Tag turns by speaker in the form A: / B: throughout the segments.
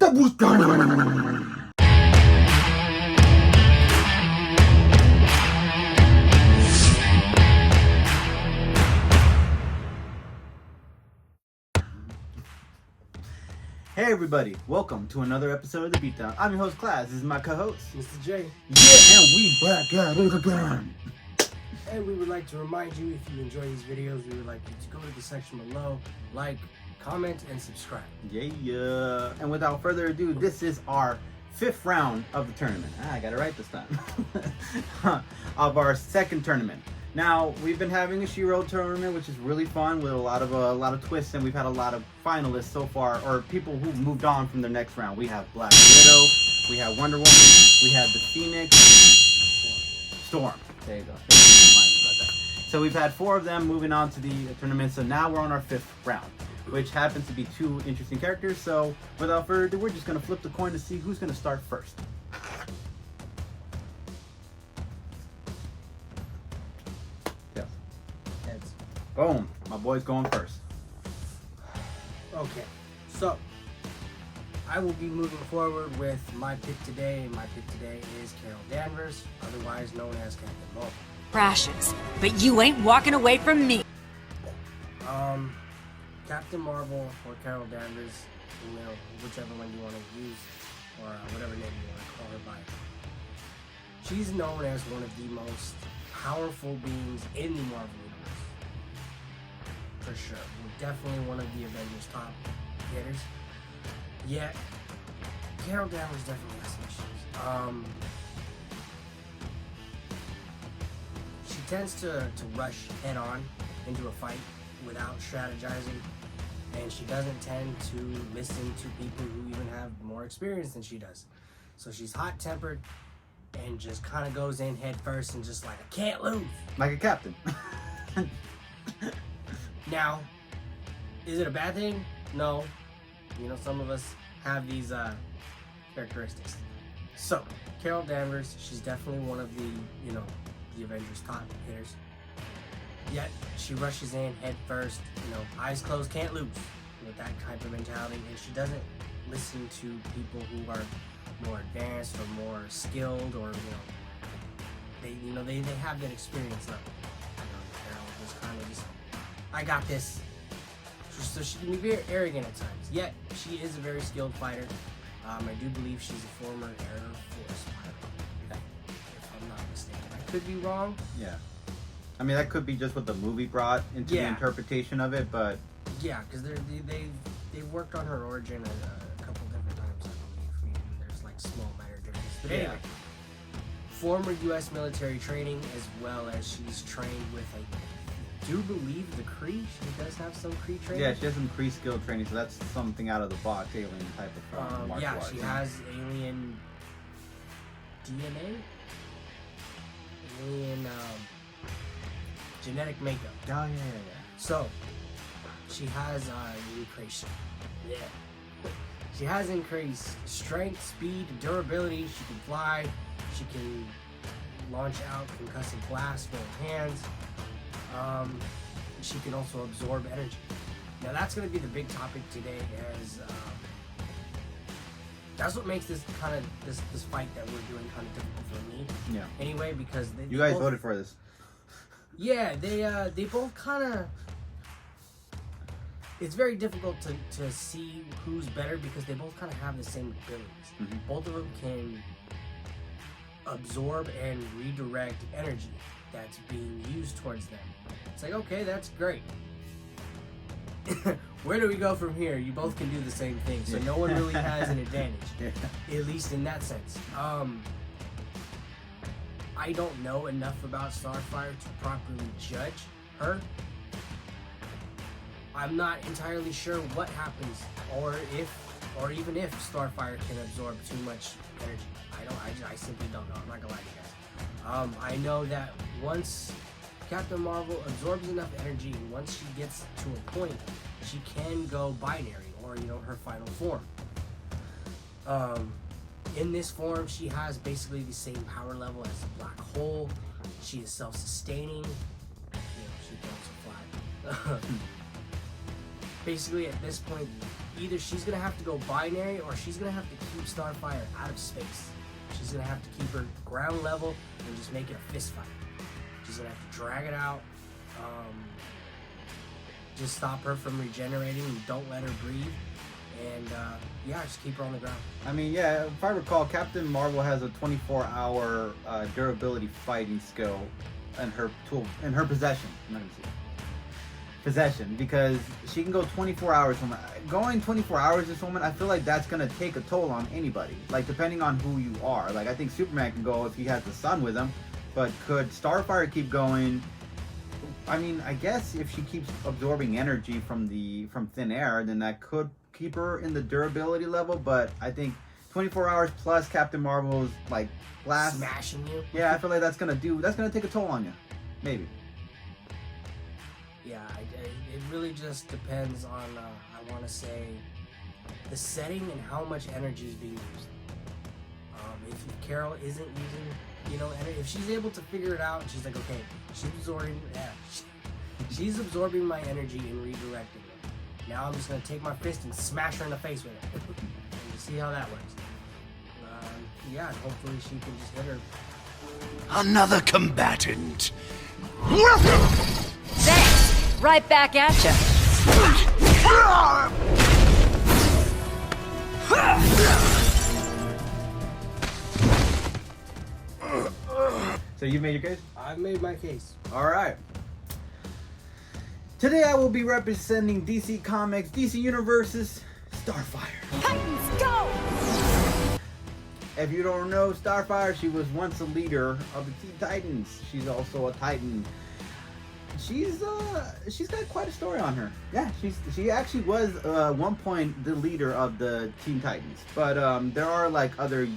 A: Hey everybody, welcome to another episode of The Beatdown. I'm your host, Class. This is my co-host,
B: Mr. J.
A: Yeah, and we back at it again.
B: And we would like to remind you, if you enjoy these videos, we would like you to go to the section below, like, comment, and subscribe.
A: Yeah. And without further ado, this is our 5th round of the tournament. I got it right this time. Of our 2nd tournament. Now, we've been having a She-Ra tournament, which is really fun with a lot of twists, and we've had a lot of finalists so far, or people who moved on from the next round. We have Black Widow, we have Wonder Woman, we have the Phoenix, Storm. There you go. So we've had 4 of them moving on to the tournament, so now we're on our 5th round, which happens to be 2 interesting characters. So without further ado, we're just going to flip the coin to see who's going to start first. Yes.
B: Heads.
A: Boom. My boy's going first.
B: Okay, so I will be moving forward with my pick today, and my pick today is Carol Danvers, otherwise known as Captain Marvel.
C: Crashes, but you ain't walking away from me.
B: Captain Marvel or Carol Danvers, you know, whichever one you want to use, or whatever name you want to call her by. She's known as one of the most powerful beings in the Marvel Universe. For sure. Definitely one of the Avengers' top hitters. Yet, Carol Danvers definitely has some issues. She tends to rush head on into a fight without strategizing, and she doesn't tend to listen to people who even have more experience than she does. So she's hot-tempered and just kind of goes in head first and just like, I can't lose.
A: Like a captain.
B: Now, is it a bad thing? No. You know, some of us have these characteristics. So, Carol Danvers, she's definitely one of the, you know, the Avengers' top hitters. Yet, she rushes in head first, you know, eyes closed, can't lose, with that type of mentality. And she doesn't listen to people who are more advanced or more skilled, or, they have that experience level. You know, Carol just kind of just, I got this. So she can be very arrogant at times. Yet, she is a very skilled fighter. I do believe she's a former Air Force pilot, if I'm not mistaken. I could be wrong.
A: Yeah. I mean, that could be just what the movie brought into the interpretation of it, but...
B: Yeah, because they've worked on her origin a couple different times, I believe. There's like small minor differences. But anyway, former U.S. military training, as well as she's trained with, I do believe, the Kree. She does have some Kree training.
A: Yeah, she has some Kree skill training, so that's something out of the box, alien type of martial arts.
B: She has alien DNA? Alien genetic makeup.
A: Oh, yeah.
B: So, she has increased. Yeah. She has increased strength, speed, durability. She can fly. She can launch out concussive blasts with her hands. She can also absorb energy. Now that's going to be the big topic today, as that's what makes this kind of this fight that we're doing kind of difficult for me.
A: Yeah.
B: Anyway, because
A: you guys voted for this.
B: Yeah, they both kind of. It's very difficult to see who's better because they both kind of have the same abilities.
A: Mm-hmm.
B: Both of them can absorb and redirect energy that's being used towards them. It's like, okay, that's great. Where do we go from here? You both can do the same thing, so no one really has an advantage, at least in that sense. I don't know enough about Starfire to properly judge her. I'm not entirely sure what happens, or even if Starfire can absorb too much energy. I simply don't know. I'm not gonna lie to you guys. I know that once Captain Marvel absorbs enough energy, and once she gets to a point, she can go binary, or her final form. In this form, she has basically the same power level as a black hole. She is self-sustaining. She can also fly. Basically, at this point, either she's gonna have to go binary or she's gonna have to keep Starfire out of space. She's gonna have to keep her ground level and just make it a fist fight. She's gonna have to drag it out. Just stop her from regenerating and don't let her breathe. And just keep her on the ground.
A: I mean, yeah, if I recall, Captain Marvel has a 24-hour durability fighting skill in her possession. I'm not gonna say possession, because she can go 24 hours. Going 24 hours this woman, I feel like that's gonna take a toll on anybody. Like, depending on who you are. Like, I think Superman can go if he has the sun with him, but could Starfire keep going? I mean, I guess if she keeps absorbing energy from thin air, then that could keep her in the durability level. But I think 24 hours plus Captain Marvel's like blast
B: smashing you.
A: Yeah, I feel like that's gonna take a toll on you, maybe.
B: Yeah, it really just depends on I want to say the setting and how much energy is being used. If Carol isn't using, if she's able to figure it out, and she's like, okay, she's absorbing my energy and redirecting it. Now I'm just gonna take my fist and smash her in the face with it, and see how that works. And hopefully she can just hit her.
D: Another combatant.
C: Thanks. Right back at ya.
A: So you made your case?
B: I've made my case.
A: All right. Today I will be representing DC Comics, DC Universe's Starfire.
C: Titans, go!
A: If you don't know Starfire, she was once a leader of the Teen Titans. She's also a Titan. She's got quite a story on her. Yeah, she actually was one point the leader of the Teen Titans. But there are like other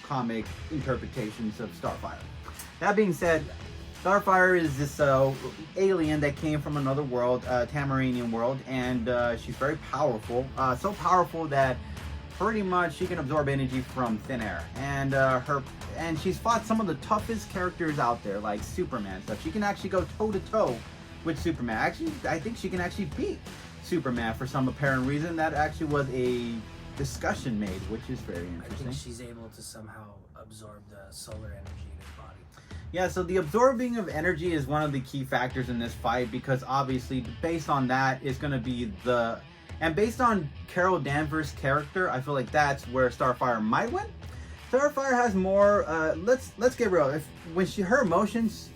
A: comic interpretations of Starfire. That being said, Starfire is this alien that came from another world, Tamaranian world, and she's very powerful. So powerful that pretty much she can absorb energy from thin air. And she's fought some of the toughest characters out there, like Superman stuff. She can actually go toe to toe with Superman. Actually, I think she can actually beat Superman for some apparent reason. That actually was a discussion made, which is very interesting.
B: I think she's able to somehow absorb the solar energy in his body.
A: Yeah, so the absorbing of energy is one of the key factors in this fight, because obviously based on that is going to be and based on Carol Danvers' character, I feel like that's where Starfire might win. Starfire has more, let's get real. With her emotions,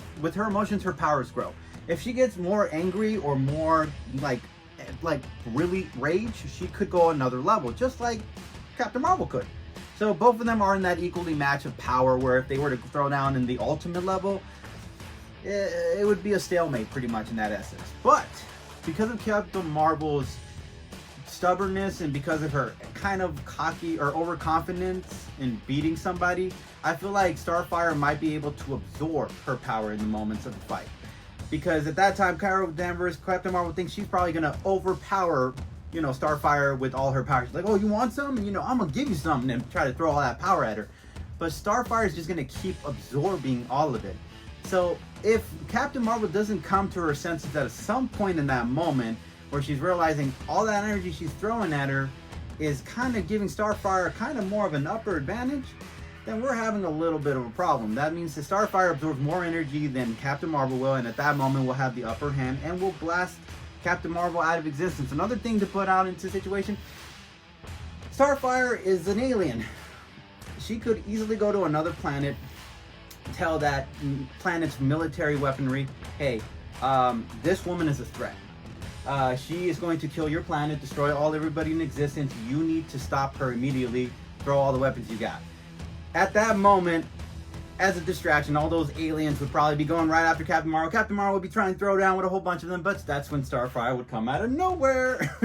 A: her powers grow. If she gets more angry or more like really rage, she could go another level, just like Captain Marvel could. So both of them are in that equally match of power, where if they were to throw down in the ultimate level, it would be a stalemate pretty much in that essence. But because of Captain Marvel's stubbornness and because of her kind of cocky or overconfidence in beating somebody, I feel like Starfire might be able to absorb her power in the moments of the fight. Because at that time, Carol Danvers, Captain Marvel, thinks she's probably going to overpower Starfire with all her power. She's like, oh, you want some? I'm gonna give you some, and try to throw all that power at her. But Starfire is just gonna keep absorbing all of it. So if Captain Marvel doesn't come to her senses at some point in that moment, where she's realizing all that energy she's throwing at her is kind of giving Starfire kind of more of an upper advantage, then we're having a little bit of a problem. That means that Starfire absorbs more energy than Captain Marvel will, and at that moment we'll have the upper hand and we'll blast Captain Marvel out of existence. Another thing to put out into the situation, Starfire is an alien. She could easily go to another planet, tell that planet's military weaponry, hey, this woman is a threat. She is going to kill your planet, destroy everybody in existence. You need to stop her immediately. Throw all the weapons you got. At that moment, as a distraction, all those aliens would probably be going right after Captain Marvel. Captain Marvel would be trying to throw down with a whole bunch of them, but that's when Starfire would come out of nowhere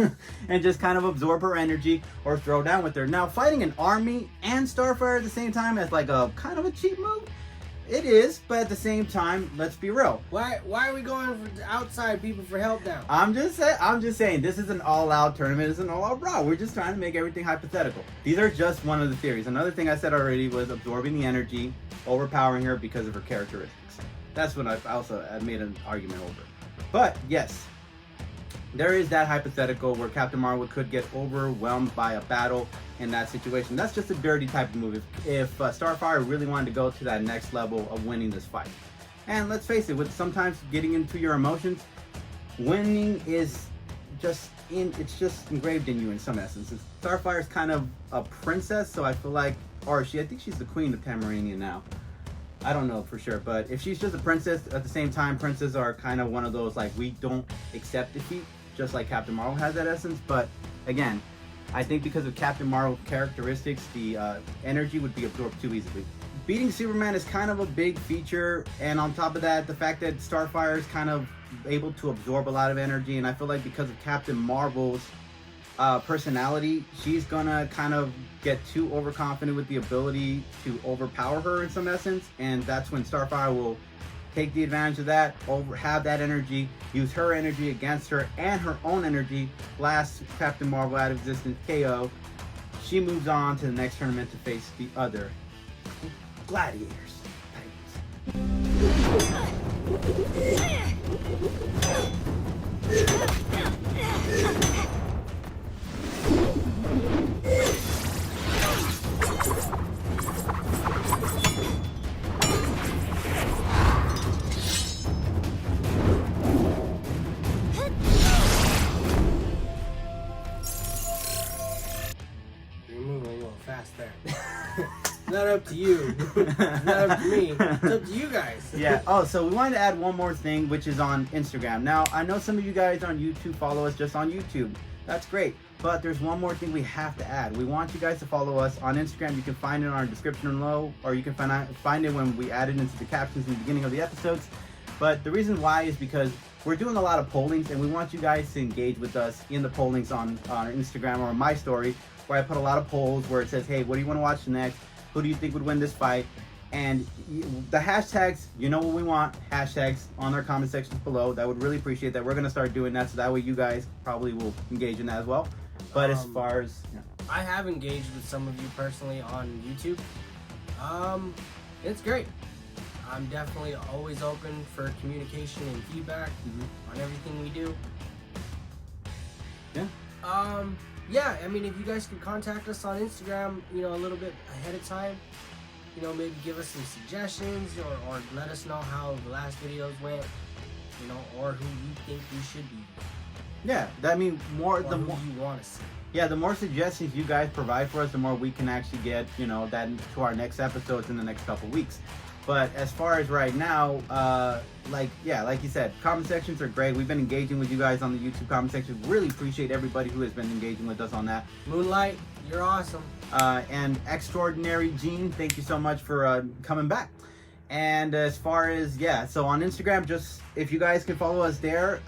A: and just kind of absorb her energy or throw down with her. Now, fighting an army and Starfire at the same time is like a kind of a cheap move. It is, but at the same time, let's be real.
B: Why are we going for outside people for help now?
A: I'm just saying, this is an all-out tournament. It's an all-out brawl. We're just trying to make everything hypothetical. These are just one of the theories. Another thing I said already was absorbing the energy, overpowering her because of her characteristics. That's what I made an argument over. But yes, there is that hypothetical where Captain Marvel could get overwhelmed by a battle in that situation. That's just a dirty type of move if Starfire really wanted to go to that next level of winning this fight. And let's face it, with sometimes getting into your emotions, winning is it's just engraved in you in some essence. Starfire's kind of a princess, so I feel like, I think she's the queen of Tamarania now. I don't know for sure, but if she's just a princess, at the same time, princes are kind of one of those, like, we don't accept defeat, just like Captain Marvel has that essence. But again, I think because of Captain Marvel's characteristics, the energy would be absorbed too easily. Beating Superman is kind of a big feature, and on top of that, the fact that Starfire is kind of able to absorb a lot of energy, and I feel like because of Captain Marvel's personality, she's gonna kind of get too overconfident with the ability to overpower her in some essence, and that's when Starfire will take the advantage of that, have that energy, use her energy against her, and her own energy, blast Captain Marvel out of existence, KO. She moves on to the next tournament to face the other gladiators.
B: You're moving a little fast there. Not up to you. Not up to me. It's up to you guys.
A: Yeah. Oh, so we wanted to add one more thing, which is on Instagram. Now, I know some of you guys on YouTube follow us just on YouTube. That's great. But there's one more thing we have to add. We want you guys to follow us on Instagram. You can find it on our description below, or you can find it when we add it into the captions in the beginning of the episodes. But the reason why is because we're doing a lot of pollings, and we want you guys to engage with us in the pollings on our Instagram or on my story, where I put a lot of polls where it says, hey, what do you want to watch next? Who do you think would win this fight? And the hashtags, you know what we want, hashtags on our comment sections below. That would really appreciate that. We're going to start doing that, so that way you guys probably will engage in that as well. But as far as... Yeah.
B: I have engaged with some of you personally on YouTube. It's great. I'm definitely always open for communication and feedback on everything we do.
A: Yeah.
B: Yeah, I mean, if you guys could contact us on Instagram, you know, a little bit ahead of time, you know, maybe give us some suggestions or let us know how the last videos went, you know, or who you think we should be.
A: Yeah, I mean, the more
B: you want to see.
A: Yeah, the more suggestions you guys provide for us, the more we can actually get, you know, that to our next episodes in the next couple weeks. But as far as right now, like you said, comment sections are great. We've been engaging with you guys on the YouTube comment section. Really appreciate everybody who has been engaging with us on that.
B: Moonlight, you're awesome.
A: And Extraordinary Gene, thank you so much for coming back. And as far as, so on Instagram, just if you guys can follow us there,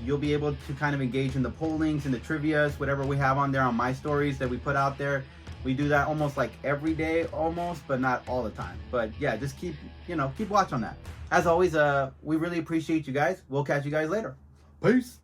A: you'll be able to kind of engage in the pollings and the trivias, whatever we have on there on my stories that we put out there. We do that almost like every day, almost, but not all the time. But yeah, just keep watch on that. As always, we really appreciate you guys. We'll catch you guys later. Peace.